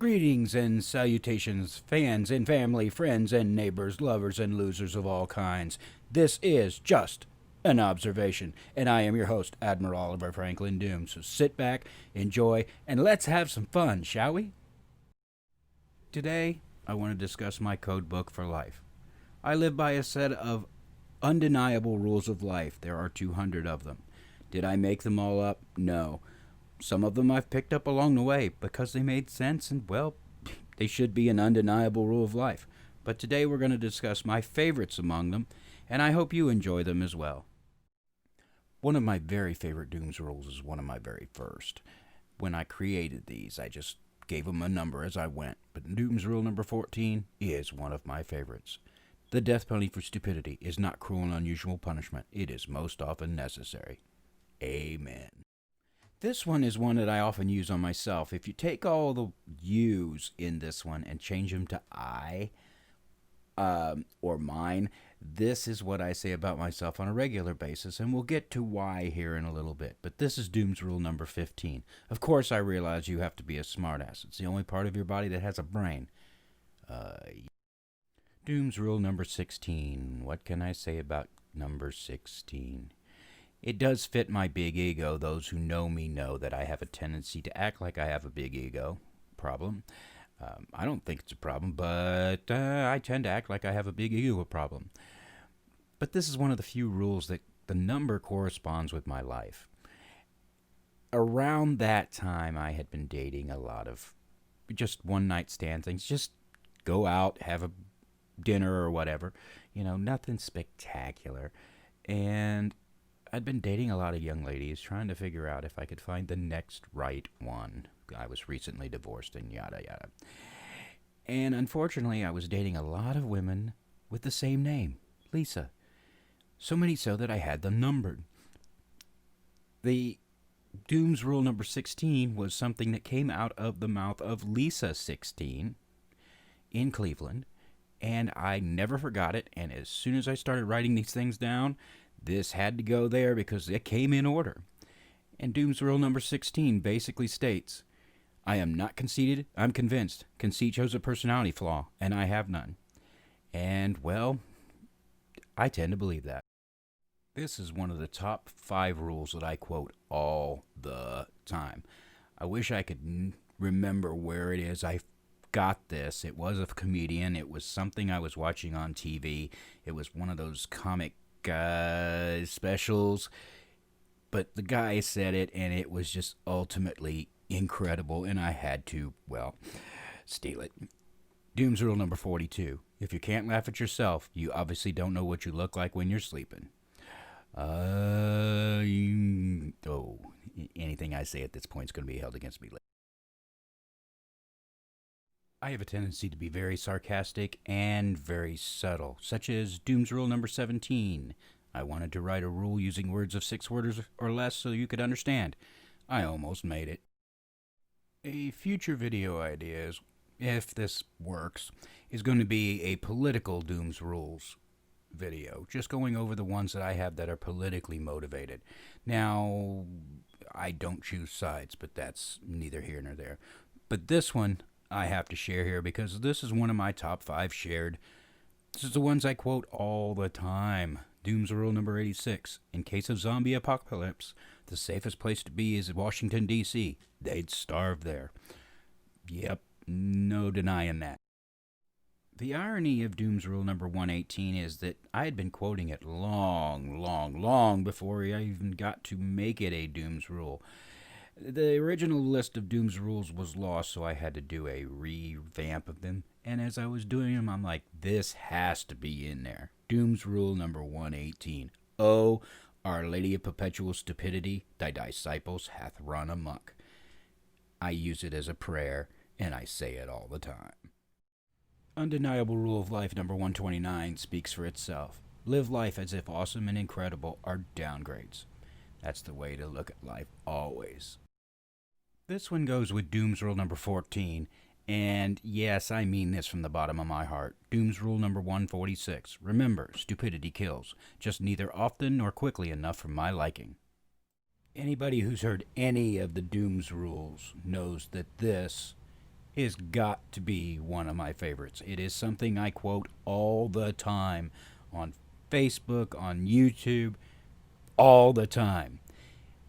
Greetings and salutations, fans and family, friends and neighbors, lovers and losers of all kinds. This is just an observation, and I am your host, Admiral Oliver Franklin Doom. So sit back, enjoy, and let's have some fun, shall we? Today, I want to discuss my code book for life. I live by a set of undeniable rules of life. There are 200 of them. Did I make them all up? No. Some of them I've picked up along the way because they made sense and, well, they should be an undeniable rule of life. But today we're going to discuss my favorites among them, and I hope you enjoy them as well. One of my very favorite Dooms rules is one of my very first. When I created these, I just gave them a number as I went. But Dooms rule number 14 is one of my favorites. The death penalty for stupidity is not cruel and unusual punishment. It is most often necessary. Amen. This one is one that I often use on myself. If you take all the U's in this one and change them to I or mine, this is what I say about myself on a regular basis, and we'll get to why here in a little bit. But this is Doom's rule number 15. Of course, I realize you have to be a smartass. It's the only part of your body that has a brain. Doom's rule number 16. What can I say about number 16? It does fit my big ego. Those who know me know that I have a tendency to act like I have a big ego problem. I don't think it's a problem, but I tend to act like I have a big ego problem. But this is one of the few rules that the number corresponds with my life. Around that time, I had been dating a lot of just one-night stand things. Just go out, have a dinner or whatever. You know, nothing spectacular. And I'd been dating a lot of young ladies, trying to figure out if I could find the next right one. I was recently divorced and yada yada. And unfortunately, I was dating a lot of women with the same name, Lisa. So many so that I had them numbered. The Doom's rule number 16 was something that came out of the mouth of Lisa 16 in Cleveland, and I never forgot it. And as soon as I started writing these things down, this had to go there because it came in order. And Doom's rule number 16 basically states, I am not conceited, I'm convinced. Conceit shows a personality flaw, and I have none. And, well, I tend to believe that. This is one of the top 5 rules that I quote all the time. I wish I could remember where it is I got this. It was a comedian. It was something I was watching on TV. It was one of those comic specials, but the guy said it, and it was just ultimately incredible, and I had to, well, steal it. Doom's rule number 42. If you can't laugh at yourself, you obviously don't know what you look like when you're sleeping. Anything I say at this point is going to be held against me later. I have a tendency to be very sarcastic and very subtle, such as Doom's rule number 17. I wanted to write a rule using words of 6 words or less so you could understand. I almost made it. A future video idea, if this works, is going to be a political Doom's rules video, just going over the ones that I have that are politically motivated. Now, I don't choose sides, but that's neither here nor there. But this one I have to share here because this is one of my top 5 shared. This is the ones I quote all the time. Doom's rule number 86. In case of zombie apocalypse, the safest place to be is Washington, D.C. They'd starve there. Yep, no denying that. The irony of Doom's rule number 118 is that I had been quoting it long before I even got to make it a Doom's rule. The original list of Doom's rules was lost, so I had to do a revamp of them. And as I was doing them, I'm like, this has to be in there. Doom's rule number 118. Oh, Our Lady of Perpetual Stupidity, thy disciples hath run amok. I use it as a prayer, and I say it all the time. Undeniable rule of life number 129 speaks for itself. Live life as if awesome and incredible are downgrades. That's the way to look at life always. This one goes with Doom's rule number 14, and yes, I mean this from the bottom of my heart. Doom's rule number 146. Remember, stupidity kills, just neither often nor quickly enough for my liking. Anybody who's heard any of the Doom's rules knows that this has got to be one of my favorites. It is something I quote all the time on Facebook, on YouTube, all the time.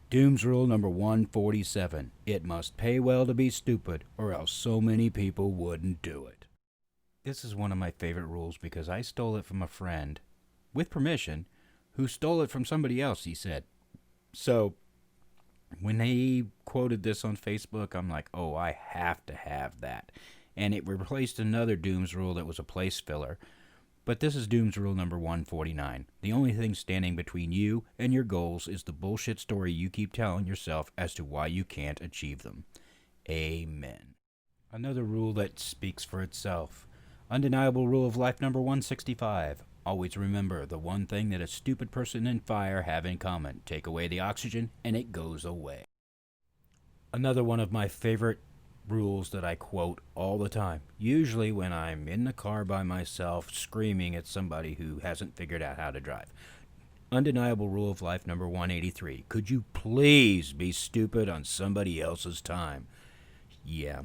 Doom's rule number 147. It must pay well to be stupid, or else so many people wouldn't do it. This is one of my favorite rules because I stole it from a friend, with permission, who stole it from somebody else, he said. So, when they quoted this on Facebook, I'm like, oh, I have to have that. And it replaced another Doom's rule that was a place filler. But this is Doom's rule number 149. The only thing standing between you and your goals is the bullshit story you keep telling yourself as to why you can't achieve them. Amen. Another rule that speaks for itself. Undeniable rule of life number 165. Always remember the one thing that a stupid person and fire have in common. Take away the oxygen and it goes away. Another one of my favorite rules that I quote all the time, usually when I'm in the car by myself screaming at somebody who hasn't figured out how to drive. Undeniable rule of life number 183. Could you please be stupid on somebody else's time? Yeah.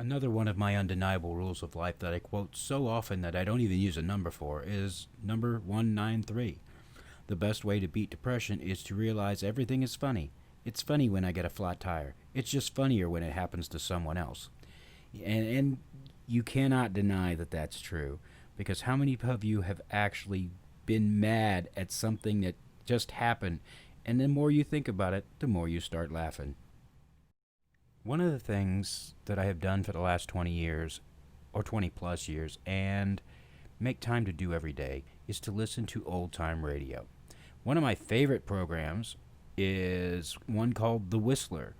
Another one of my undeniable rules of life that I quote so often that I don't even use a number for is number 193. The best way to beat depression is to realize everything is funny. It's funny when I get a flat tire. It's just funnier when it happens to someone else. And you cannot deny that that's true, because how many of you have actually been mad at something that just happened, and the more you think about it, the more you start laughing. One of the things that I have done for the last 20 years, or 20 plus years, and make time to do every day, is to listen to old-time radio. One of my favorite programs is one called The Whistler.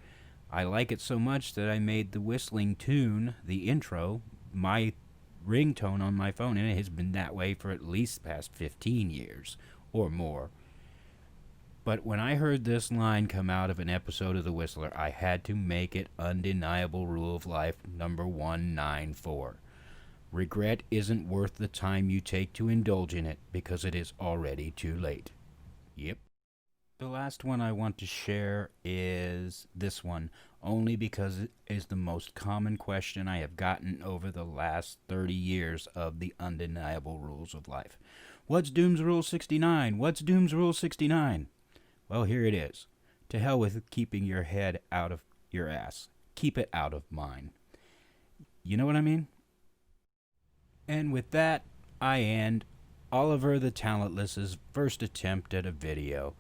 I like it so much that I made the whistling tune, the intro, my ringtone on my phone, and it has been that way for at least the past 15 years or more. But when I heard this line come out of an episode of The Whistler, I had to make it undeniable rule of life number 194. Regret isn't worth the time you take to indulge in it because it is already too late. Yep. The last one I want to share is this one, only because it is the most common question I have gotten over the last 30 years of the undeniable rules of life. What's Doom's Rule 69? What's Doom's Rule 69? Well, here it is. To hell with keeping your head out of your ass. Keep it out of mine. You know what I mean? And with that, I end Oliver the Talentless's first attempt at a video.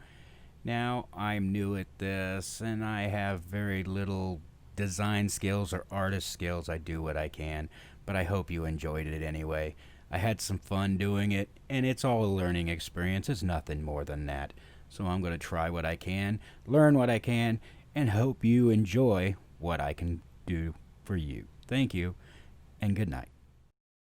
Now, I'm new at this, and I have very little design skills or artist skills. I do what I can, but I hope you enjoyed it anyway. I had some fun doing it, and it's all a learning experience. It's nothing more than that. So I'm going to try what I can, learn what I can, and hope you enjoy what I can do for you. Thank you, and good night.